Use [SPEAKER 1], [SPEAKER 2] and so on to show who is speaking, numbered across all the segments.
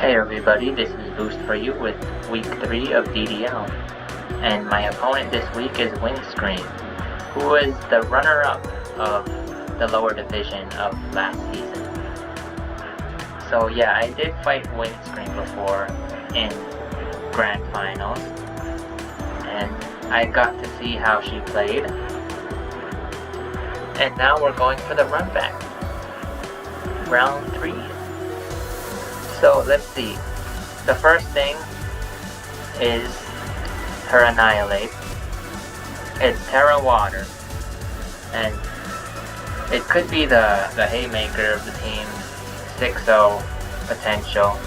[SPEAKER 1] Hey everybody, this is Boost for you with week 3 of DDL, and my opponent this week is Windscream, who is the runner-up of the lower division of last season. So yeah, I did fight Windscream before in Grand Finals, and I got to see how she played, and now we're going for the run back. Round 3. So let's see. The first thing is her Annihilape. It's Tera water, and it could be the haymaker of the team, 6-0 potential.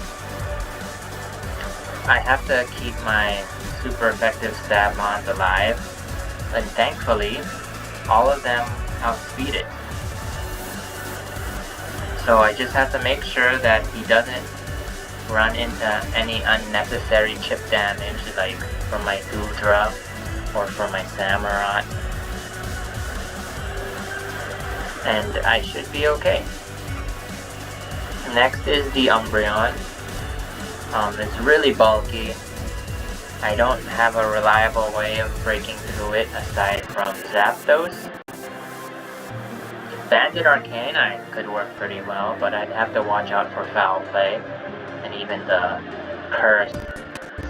[SPEAKER 1] I have to keep my super effective stab mons alive, and thankfully, all of them outspeed it. So I just have to make sure that he doesn't run into any unnecessary chip damage, like from my Gudra or from my Samurott, and I should be okay. Next is the Umbreon. It's really bulky. I don't have a reliable way of breaking through it aside from Zapdos. Banded Arcanine could work pretty well, but I'd have to watch out for foul play. And even the curse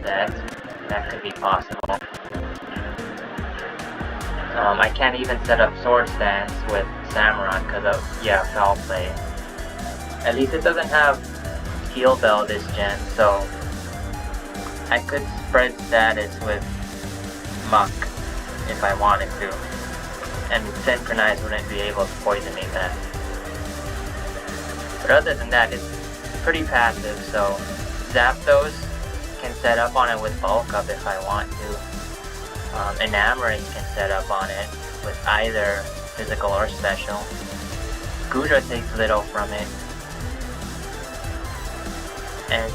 [SPEAKER 1] that could be possible. I can't even set up Sword Stance with Samurott because of, foul play. At least it doesn't have Heal Bell this gen, so I could spread status with Muck if I wanted to. And Synchronize wouldn't be able to poison me back. But other than that, it's pretty passive, so Zapdos can set up on it with Bulk Up if I want to. Enamorate can set up on it with either physical or special. Gudra takes little from it. And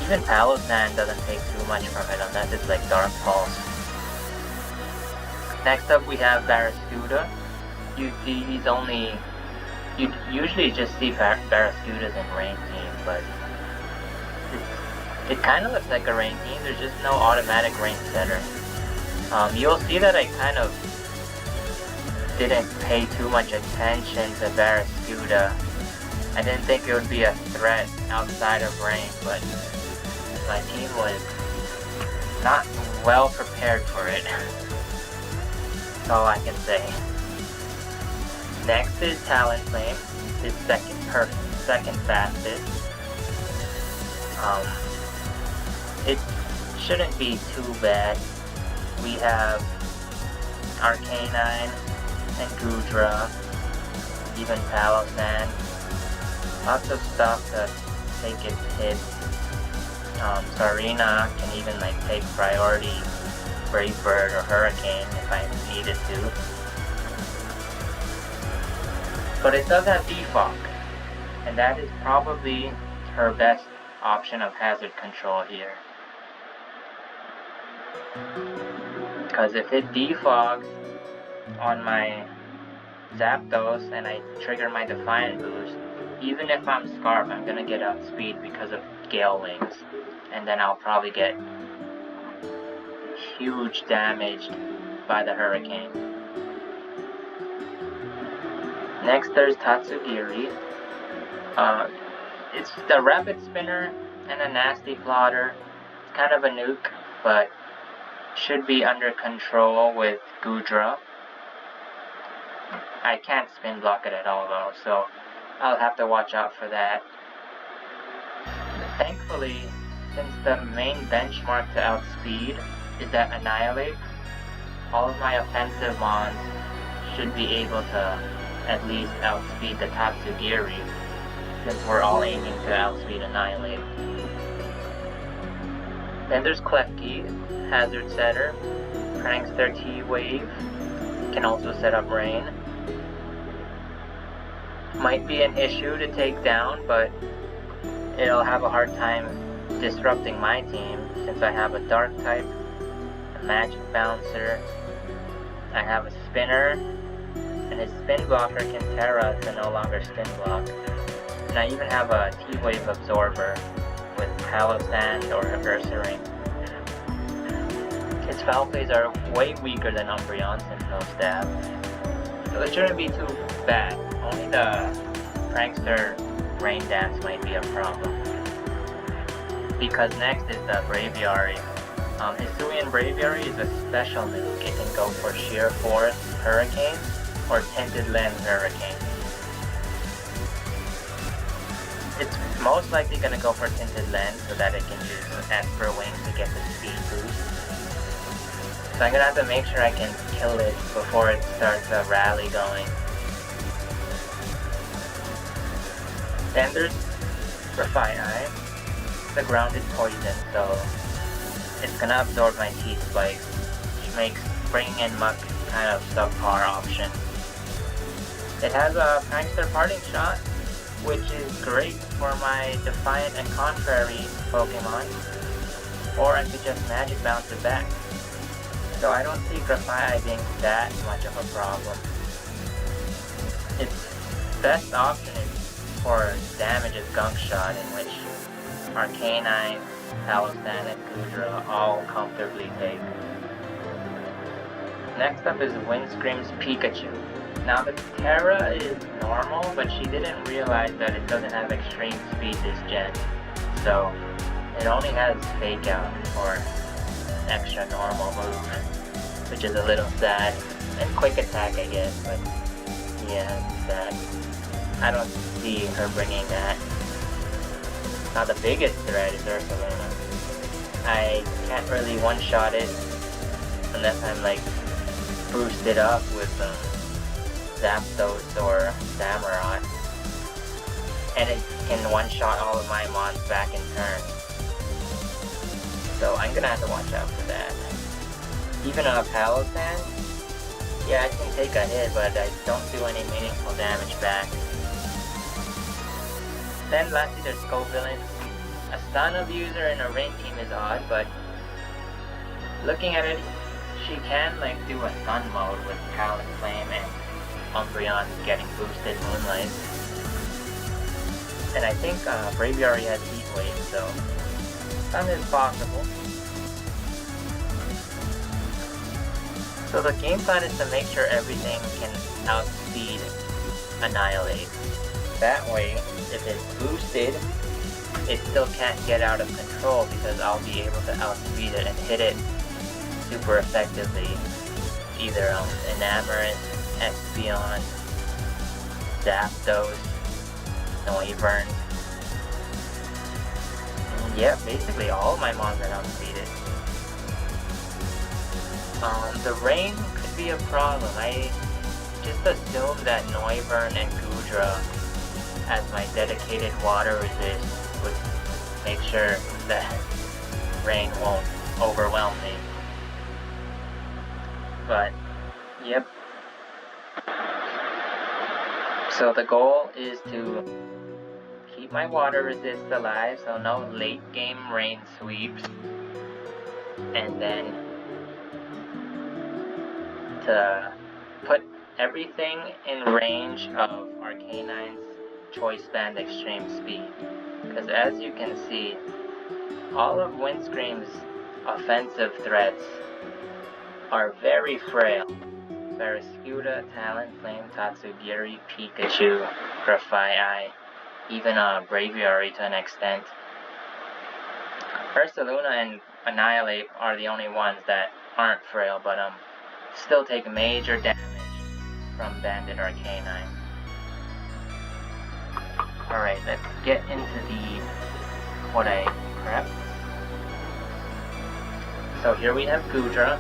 [SPEAKER 1] even Palossand doesn't take too much from it unless it's like Dark Pulse. Next up we have Barraskewda. You usually just see Barraskewdas in Rain Team, but it kind of looks like a Rain Team. There's just no automatic Rain Setter. You'll see that I kind of didn't pay too much attention to Barraskewda. I didn't think it would be a threat outside of Rain, but my team was not well prepared for it. That's all I can say. Next is Talonflame, his second fastest. It shouldn't be too bad. We have Arcanine and Gudra, even Palossand. Lots of stuff to take its hit. Sarina can even take priority Brave Bird or Hurricane if I needed to. But it does have Defog, and that is probably her best option of hazard control here. Because if it defogs on my Zapdos and I trigger my Defiant boost, even if I'm Scarf, I'm gonna get outspeed because of Gale Wings, and then I'll probably get huge damaged by the Hurricane. Next there's Tatsugiri. It's the Rapid Spinner and a Nasty Plotter. It's kind of a nuke, but should be under control with Gudra. I can't spin block it at all though, so I'll have to watch out for that. Thankfully, since the main benchmark to outspeed is that Annihilape, all of my offensive mons should be able to at least outspeed the Tatsugiri, since we're all aiming to outspeed Annihilape. Then there's Klefki, Hazard Setter, Prankster T-Wave, can also set up Rain. Might be an issue to take down, but it'll have a hard time disrupting my team, since I have a Dark type, a Magic Bouncer, I have a Spinner, and his spin blocker can Tera to no longer spin block. And I even have a T-Wave Absorber Halo Sand or Ursaring. His foul plays are way weaker than Umbreon's and no stab, so it shouldn't be too bad. Only the Prankster Rain Dance might be a problem. Because next is the Braviary. Hisuian Braviary is a special nuke. It can go for Sheer Force Hurricane or Tinted Lens Hurricane. It's most likely going to go for Tinted Lens so that it can use Esper Wing to get the speed boost. So I'm going to have to make sure I can kill it before it starts a rally going. Then there's Braviary. The grounded poison, so it's going to absorb my T-Spikes, which makes bringing in Muck kind of subpar option. It has a Prankster Parting Shot, which is great for my Defiant and Contrary Pokemon, or I could just Magic Bounce it back. So I don't see Braviary being that much of a problem. Its best option is for Damage's Gunk Shot, in which Arcanine, Palossand, and Goodra all comfortably take. Next up is Windscream's Pikachu. Now the Tera is normal, but she didn't realize that it doesn't have extreme speed this gen. So it only has Fake Out for extra normal move, which is a little sad. And Quick Attack, I guess, but yeah, it's sad. I don't see her bringing that. Now the biggest threat is Ursaluna. I can't really one-shot it unless I'm like boosted up with Zapdos or Samurott. And it can one-shot all of my mons back in turn. So I'm gonna have to watch out for that. Even a Palossand, yeah, I can take a hit, but I don't do any meaningful damage back. Then lastly there's Scovillain. A Stun Abuser in a rain team is odd, but looking at it, she can like do a stun mode with Talonflame and Umbreon getting boosted Moonlight. And I think Braviary has Heat Wave, so stun is possible. So the game plan is to make sure everything can outspeed Annihilape. That way, if it's boosted, it still can't get out of control because I'll be able to outspeed it and hit it super effectively. Either Enamorant, Espeon, Zapdos, Noivern. Yeah, basically all my mons are outspeeded. The rain could be a problem. I just assumed that Noivern and Goodra, as my dedicated water resist, would make sure that rain won't overwhelm me. But, yep. So the goal is to keep my water resist alive, so no late game rain sweeps. And then to put everything in range of Arcanine's Choice Band Extreme Speed. Because as you can see, all of Windscream's offensive threats are very frail. Barraskewda, Talonflame, Tatsugiri, Pikachu, Braviary, even Braviary to an extent. Ursaluna and Annihilape are the only ones that aren't frail, but still take major damage from Banded Arcanine. Alright, let's get into what I prepped. So here we have Goodra.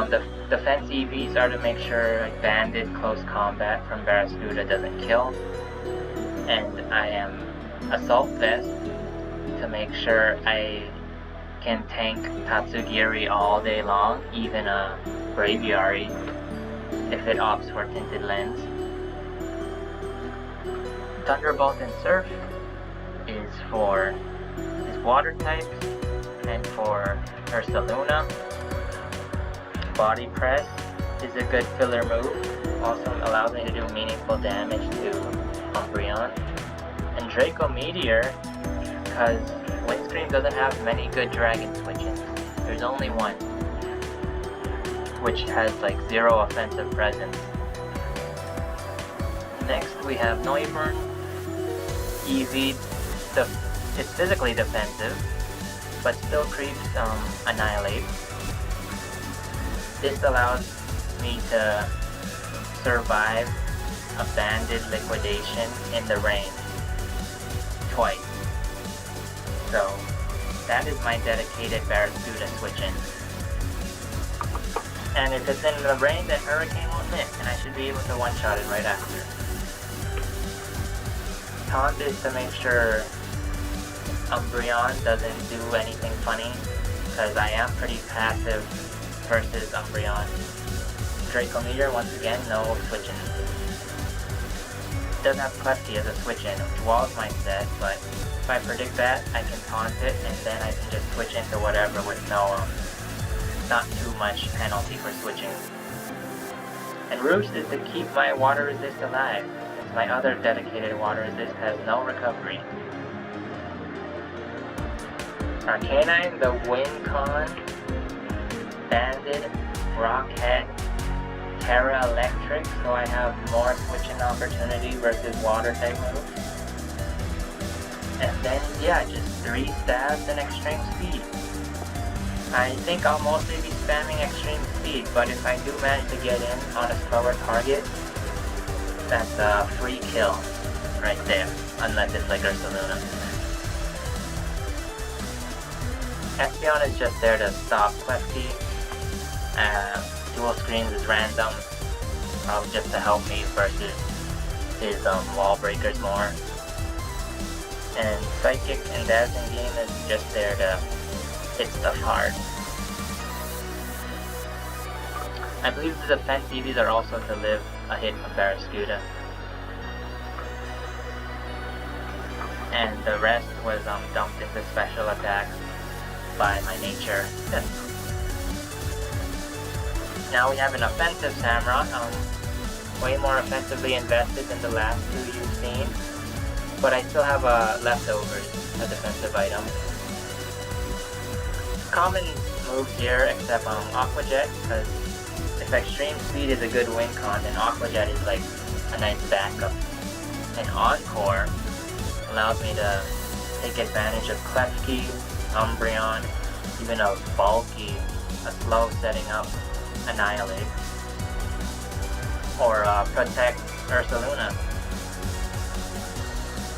[SPEAKER 1] The defense EVs are to make sure like Banded Close Combat from Barraskewda doesn't kill. And I am Assault Vest to make sure I can tank Tatsugiri all day long, even Braviary, if it opts for Tinted Lens. Thunderbolt and Surf is for his water types, and for Ursaluna, Body Press is a good filler move, also allows me to do meaningful damage to Umbreon. And Draco Meteor because Windscream doesn't have many good dragon switches. There's only one, which has like 0 offensive presence. Next we have Noivern. Easy, it's physically defensive, but still creeps Annihilape. This allows me to survive a banded liquidation in the rain twice. So that is my dedicated Barraskewda switch-in. And if it's in the rain, then Hurricane won't miss, and I should be able to one-shot it right after. Taunt is to make sure Umbreon doesn't do anything funny, because I am pretty passive versus Umbreon. Draco Meteor, once again, no switch-in. It does have Klefki as a switch-in, which walls my set, but if I predict that, I can taunt it, and then I can just switch into whatever with not too much penalty for switching. And Roost is to keep my water resist alive, since my other dedicated water resist has no recovery. Arcanine, the Wincon, Banded, Rockhead, Tera Electric, so I have more switching opportunity versus water type moves. And then, yeah, just 3 stabs and extreme speed. I think I'll mostly be spamming extreme speed, but if I do manage to get in on a slower target, that's a free kill right there, unless it's like Ursaluna. Espeon is just there to stop Klefki. Dual Screens is random, probably just to help me versus his wall breakers more. And Psychic and Dazzling Beam is just there to hit stuff hard. I believe the defense EVs are also to live a hit from Barraskewda. And the rest was dumped into special attacks by my nature. Now we have an offensive Samurott, way more offensively invested than the last 2 you've seen, but I still have leftovers, a defensive item. Common moves here except Aqua Jet, because if Extreme Speed is a good win con, then Aqua Jet is like a nice backup. And Encore allows me to take advantage of Klefki, Umbreon, even a bulky, a slow setting up Annihilape, or protect Ursaluna.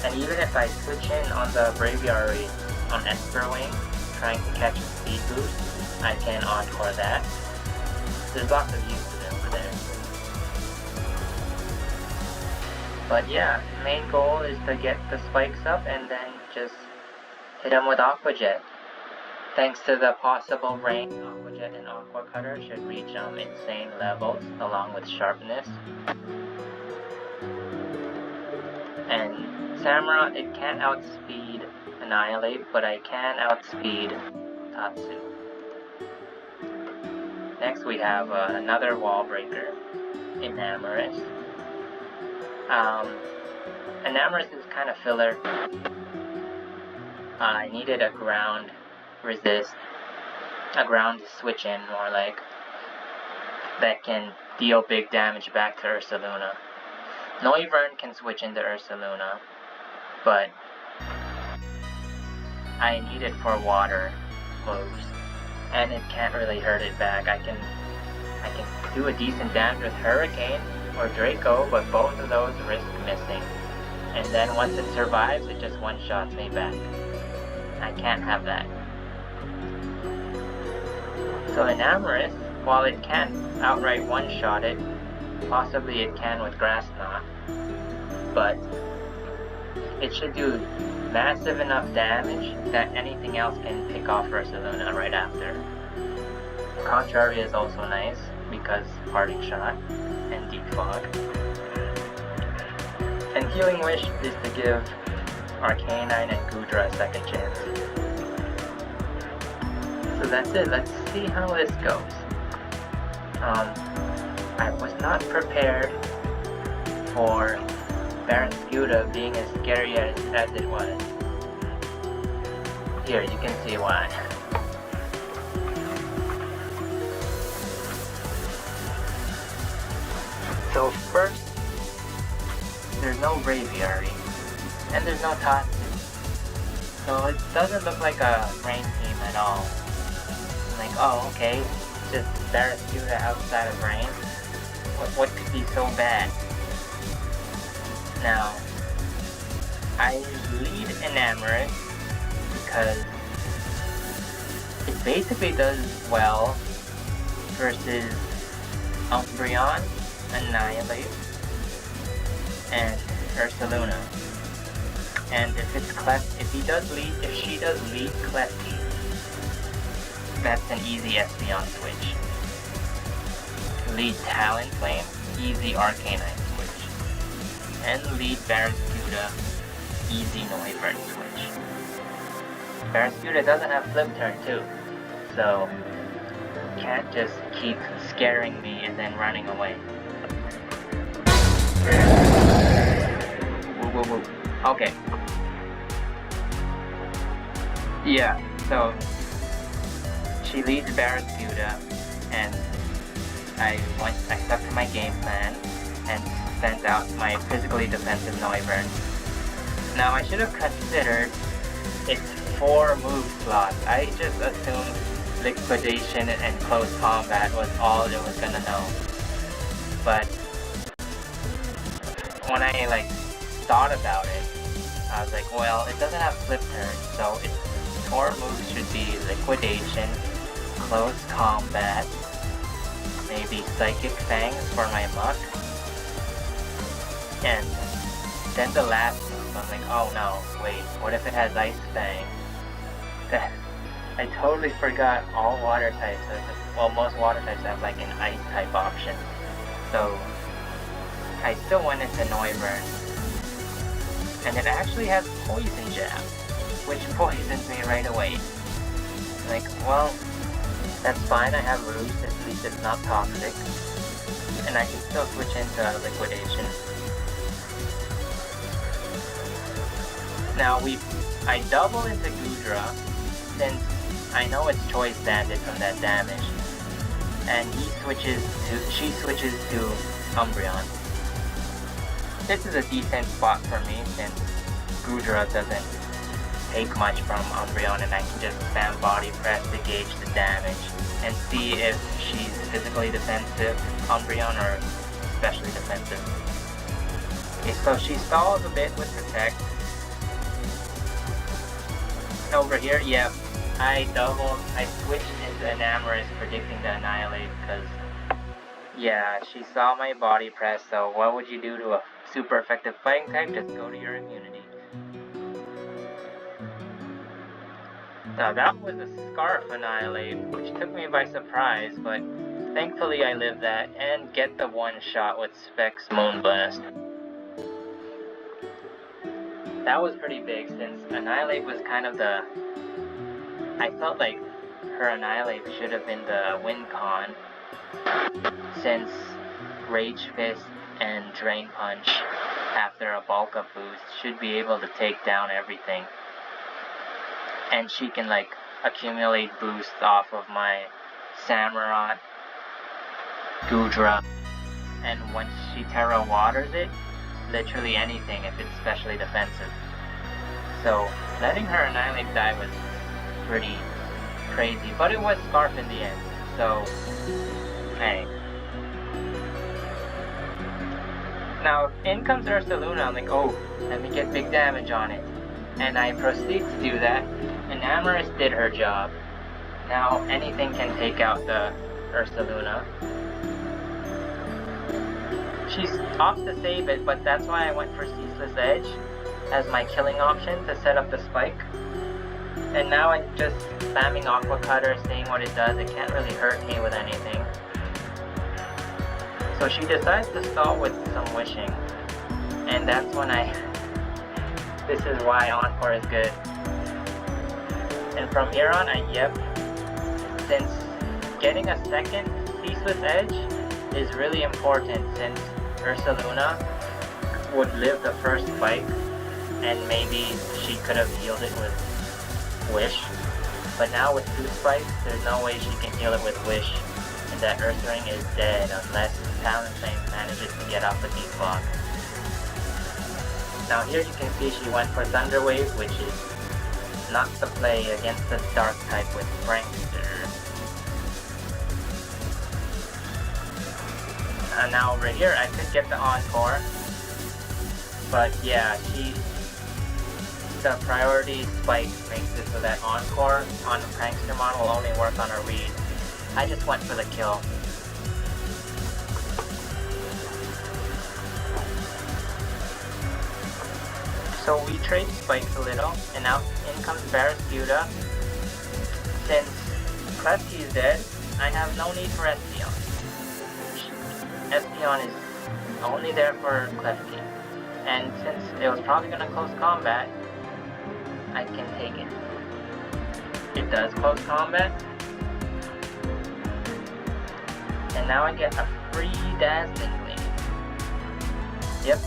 [SPEAKER 1] And even if I switch in on the Braviary on Esper Wing, trying to catch a speed boost, I can encore that. There's lots of use to it over there. But yeah, main goal is to get the spikes up and then just hit them with Aqua Jet. Thanks to the possible rain, Aqua Jet and Aqua Cutter should reach insane levels along with sharpness. And Samurott, it can't outspeed Annihilape, but I can outspeed Tatsu. Next we have another wall breaker, Enamorous. Enamorous is kind of filler. I needed a ground resist, a ground switch in more like, that can deal big damage back to Ursaluna. Noivern can switch into Ursaluna, but I need it for water moves, and it can't really hurt it back. I can do a decent damage with Hurricane or Draco, but both of those risk missing. And then once it survives, it just one-shots me back. I can't have that. So Enamorous, while it can't outright one-shot it, possibly it can with Grass Knot, but it should do massive enough damage that anything else can pick off Ursaluna right after. Contrary is also nice because Parting Shot and Deep Fog. And Healing Wish is to give Arcanine and Goodra a second chance. So that's it, let's see how this goes. I was not prepared for Barraskewda being as scary as it was. Here, you can see why. So first, there's no Braviary, and there's no Tatsu. So it doesn't look like a rain team at all. Like, oh, okay, just Barraskewda outside of rain. What could be so bad? Now, I lead Enamorous because it basically does well versus Umbreon, Annihilape, and Ursaluna. And if she does lead Klefki, that's an easy Espeon switch. Lead Talonflame, easy Arcanine switch. And lead Barraskewda, easy Noivern switch. Barraskewda doesn't have Flip Turn too, so can't just keep scaring me and then running away. Woo woo woo. Okay. Yeah, so she leads Barraskewda, and I stuck to my game plan and sent out my physically defensive Noivern. Now I should have considered its 4 move slots. I just assumed Liquidation and Close Combat was all it was gonna know. But when I thought about it, I was like, well, it doesn't have Flip Turn, so its 4 moves should be Liquidation, Close Combat, maybe Psychic Fangs for my Muck, and then the last move, I'm like, oh no, wait, what if it has Ice Fang? I totally forgot all water types, well, most water types have an Ice type option, so I still went into Noivern, and it actually has Poison Jab, which poisons me right away. Well, that's fine, I have Roost, at least it's not toxic, and I can still switch into Liquidation. Now I double into Goodra, since I know it's Choice Banded from that damage, and she switches to Umbreon. This is a decent spot for me, since Goodra doesn't take much from Umbreon, and I can just spam Body Press to gauge the damage, and see if she's physically defensive Umbreon or especially defensive. Okay, so she stalls a bit with Protect. Over here, yeah, I switched into Enamorous predicting the Annihilape because, yeah, she saw my Body Press, so what would you do to a super effective fighting type? Just go to your immunity. Now that was a Scarf Annihilape, which took me by surprise, but thankfully I lived that and get the one shot with Specs Moonblast. That was pretty big, since Annihilape was kind of I felt like her Annihilape should have been the win con, since Rage Fist and Drain Punch after a bulk up boost should be able to take down everything. And she can accumulate boosts off of my Samurott, Goodra, and once she Tera waters it, literally anything if it's specially defensive. So letting her Annihilape die was pretty crazy, but it was Scarf in the end, so hey. Now in comes Ursaluna, I'm like, oh, let me get big damage on it. And I proceed to do that. Enamorous did her job. Now anything can take out the Ursaluna. She's off to save it, but that's why I went for Ceaseless Edge as my killing option to set up the spike. And now I'm just spamming Aqua Cutter, seeing what it does. It can't really hurt me with anything. So she decides to stall with some Wishing. And that's when this is why Encore is good. And from here on, since getting a second Ceaseless Edge is really important, since Ursaluna would live the first spike, and maybe she could have healed it with Wish. But now with 2 spikes, there's no way she can heal it with Wish. And that Earth Ring is dead unless Talonflame manages to get off the defog. Now here you can see she went for Thunder Wave, which is not the play against the Dark type with Prankster. Now over here I could get the Encore, but yeah, the priority spike makes it so that Encore on the Prankstermon will only work on a read. I just went for the kill. So we trade spikes a little, and now in comes Barraskewda. Since Klefki is dead, I have no need for Espeon. Espeon is only there for Klefki. And since it was probably going to close combat, I can take it. It does close combat. And now I get a free Dazzling Gleam. Yep.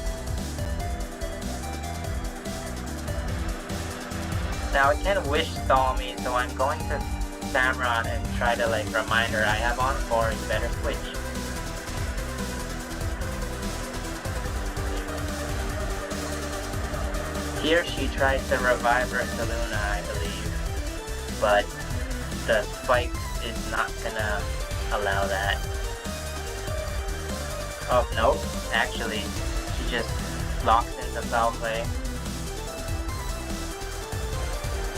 [SPEAKER 1] Now it can Wish stall me, so I'm going to Samron and try to remind her I have Encore, you better switch. Here she tries to revive her Saluna, I believe, but the spike is not gonna allow that. Oh, nope, actually, she just locks into foul play.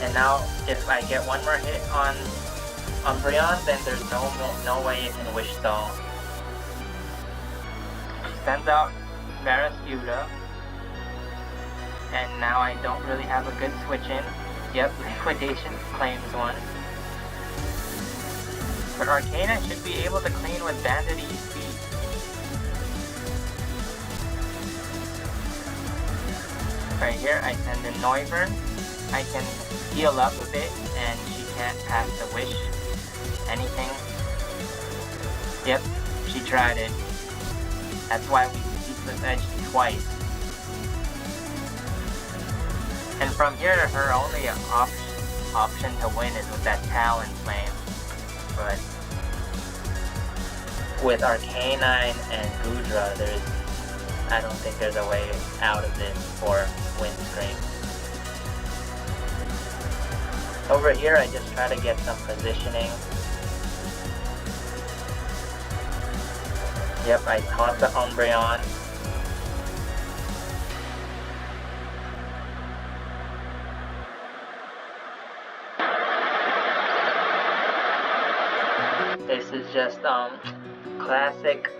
[SPEAKER 1] And now, if I get one more hit on Umbreon, then there's no way it can Wish stall. She sends out Barraskewda. And now I don't really have a good switch in. Yep, Liquidation claims one. But Arcana should be able to clean with Bandit EC. Right here, I send in Noivern. I can heal up a bit, and she can't pass the Wish. Anything. Yep, she tried it. That's why we Ceaseless Edge twice. And from here, her only option to win is with that Talonflame. But with Arcanine and Goodra, I don't think there's a way out of this for Windscream. Over here, I just try to get some positioning. Yep, I taunt the Umbreon. This is just classic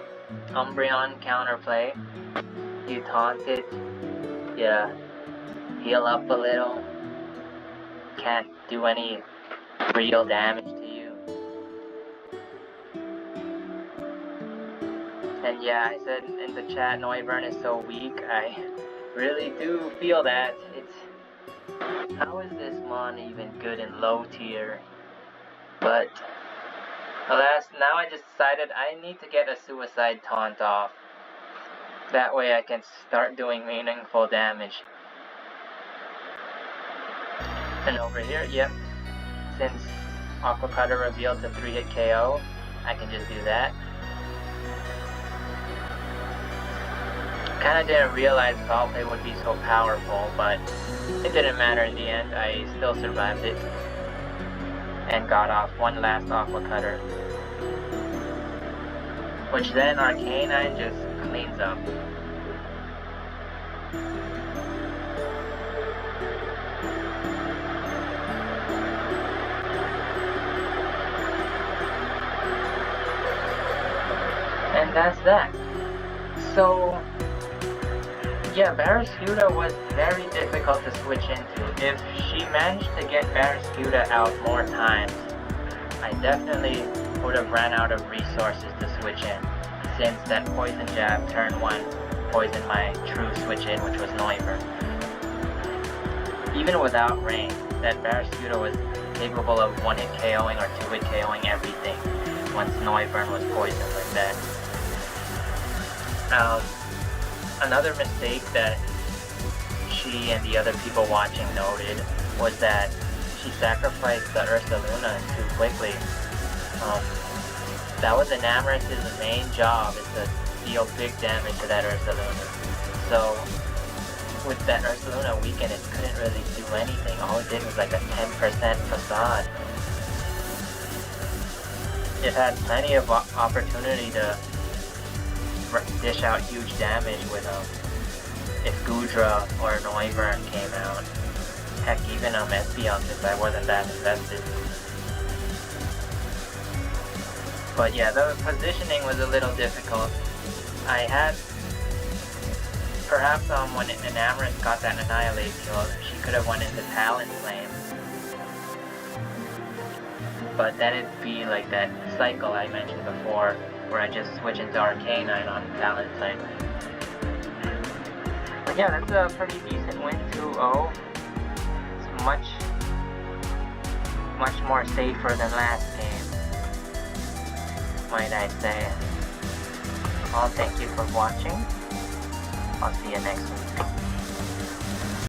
[SPEAKER 1] Umbreon counterplay. You taunt it, yeah, heal up a little, can't do any real damage to you. And yeah, I said in the chat Noivern is so weak. I really do feel that. How is this mon even good in low tier? But alas, now I just decided I need to get a suicide taunt off. That way I can start doing meaningful damage. And over here, yep, since Aqua Cutter revealed to 3-hit KO, I can just do that. Kinda didn't realize Foul Play would be so powerful, but it didn't matter in the end. I still survived it and got off one last Aqua Cutter, which then Arcanine just cleans up. And that's that. So yeah, Barraskewda was very difficult to switch into. If she managed to get Barraskewda out more times, I definitely would have ran out of resources to switch in, since that Poison Jab turn 1 poisoned my true switch in, which was Noivern. Even without Rain, that Barraskewda was capable of 1-hit KOing or 2-hit KOing everything once Noivern was poisoned like that. Another mistake that she and the other people watching noted was that he sacrificed the Ursaluna too quickly. That was Enamorus' main job, is to deal big damage to that Ursaluna. So with that Ursaluna weakened, it couldn't really do anything. All it did was like a 10% facade. It had plenty of opportunity to dish out huge damage with if Goodra or Noivern came out. Heck, even Espeon, since I wasn't that invested. But yeah, the positioning was a little difficult. I had, perhaps when Enamorus got that Annihilape kill, she could have went into Talonflame. But then it'd be like that cycle I mentioned before, where I just switch into Arcanine on Talonflame. But yeah, that's a pretty decent win, 2-0. It's much more safer than last game, might I say. Well, thank you for watching. I'll see you next week.